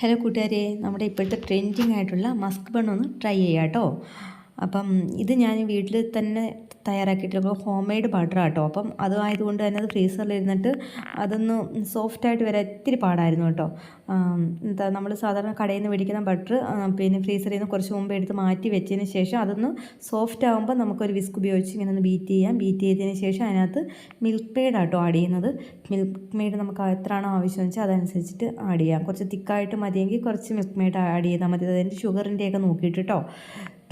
Hello കൂട്ടുകാരെ, നമ്മുടെ ഇപ്പോഴത്തെ ട്രെൻഡിങ് ആയിട്ടുള്ള മസ്ക് ബൺ ഒന്ന് ട്രൈ ചെയ്യാം കേട്ടോ. അപ്പം ഇത് ഞാൻ വീട്ടിൽ തന്നെ തയ്യാറാക്കിയിട്ടുള്ള ഹോം മെയ്ഡ് ബട്ടർ കേട്ടോ. അപ്പം അതായതുകൊണ്ട് തന്നെ അത് ഫ്രീസറിലിരുന്നിട്ട് അതൊന്ന് സോഫ്റ്റായിട്ട് വരാൻ ഇത്തിരി പാടായിരുന്നു കേട്ടോ. എന്താ നമ്മൾ സാധാരണ കടയിൽ നിന്ന് മേടിക്കുന്ന ബട്ടർ പിന്നെ ഫ്രീസറിൽ നിന്ന് കുറച്ച് മുമ്പ് എടുത്ത് മാറ്റി വെച്ചതിന് ശേഷം അതൊന്ന് സോഫ്റ്റ് ആകുമ്പോൾ നമുക്കൊരു വിസ്ക് ഉപയോഗിച്ച് ഇങ്ങനെ ഒന്ന് ബീറ്റ് ചെയ്യാം. ബീറ്റ് ചെയ്തതിന് ശേഷം അതിനകത്ത് മിൽക്ക് മെയ്ഡ് ആട്ടോ ആഡ് ചെയ്യുന്നത്. മിൽക്ക് മെയ്ഡ് നമുക്ക് എത്രയാണോ ആവശ്യമെന്ന് വെച്ചാൽ അതനുസരിച്ചിട്ട് ആഡ് ചെയ്യാം. കുറച്ച് തിക്കായിട്ട് മതിയെങ്കിൽ കുറച്ച് മിൽക്ക് മെയ്ഡ് ആഡ് ചെയ്താൽ മതി. അതിൻ്റെ ഷുഗറിൻ്റെയൊക്കെ നോക്കിയിട്ട് കേട്ടോ.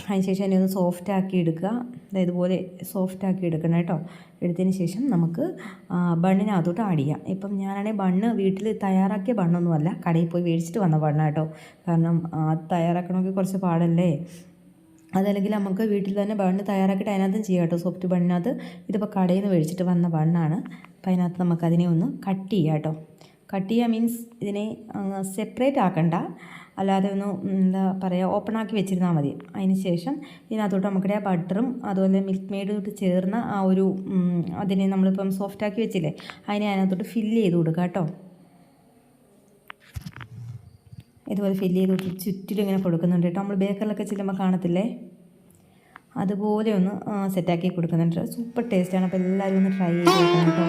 അതിനുശേഷം അതിനെ ഒന്ന് സോഫ്റ്റ് ആക്കി എടുക്കുക. ഇതുപോലെ സോഫ്റ്റ് ആക്കി എടുക്കണം കേട്ടോ. എടുത്തതിന് ശേഷം നമുക്ക് ബണ്ണിനകത്തോട്ട് ആഡ് ചെയ്യാം. ഇപ്പം ഞാനാണെങ്കിൽ ബണ്ണ് വീട്ടിൽ തയ്യാറാക്കിയ ബണ്ണൊന്നുമല്ല, കടയിൽ പോയി മേടിച്ചിട്ട് വന്ന ബണ്ണാണ് കേട്ടോ. കാരണം തയ്യാറാക്കണമെങ്കിൽ കുറച്ച് പാടല്ലേ. അതല്ലെങ്കിൽ നമുക്ക് വീട്ടിൽ തന്നെ ബണ്ണ് തയ്യാറാക്കിയിട്ട് അതിനകത്തും ചെയ്യാം കേട്ടോ. സോഫ്റ്റ് ബണ്ണിനകത്ത് ഇതിപ്പോൾ കടയിൽ നിന്ന് മേടിച്ചിട്ട് വന്ന ബണ്ണാണ്. അപ്പോൾ അതിനകത്ത് നമുക്കതിനെ ഒന്ന് കട്ട് ചെയ്യാം കേട്ടോ. കട്ട് ചെയ്യുക മീൻസ് ഇതിനെ സെപ്പറേറ്റ് ആക്കണ്ട, അല്ലാതെ ഒന്ന് എന്താ പറയുക ഓപ്പണാക്കി വെച്ചിരുന്നാൽ മതി. അതിന് ശേഷം ഇതിനകത്തോട്ട് നമുക്കിടെ ആ ബട്ടറും അതുപോലെ മിൽക്ക് മെയ്ഡോട്ട് ചേർന്ന ആ ഒരു അതിനെ നമ്മളിപ്പം സോഫ്റ്റാക്കി വെച്ചില്ലേ, അതിനെ അതിനകത്തോട്ട് ഫില്ല് ചെയ്ത് കൊടുക്കുക കേട്ടോ. ഇതുപോലെ ഫില്ല് ചെയ്ത് ചുറ്റിലും ഇങ്ങനെ കൊടുക്കുന്നുണ്ട് കേട്ടോ. നമ്മൾ ബേക്കറിലൊക്കെ ചെല്ലുമ്പോൾ കാണത്തില്ലേ, അതുപോലെ ഒന്ന് സെറ്റാക്കി കൊടുക്കുന്നുണ്ട്. സൂപ്പർ ടേസ്റ്റാണ്. അപ്പോൾ എല്ലാവരും ഒന്ന് ട്രൈ ചെയ്ത് നോക്കണം കേട്ടോ.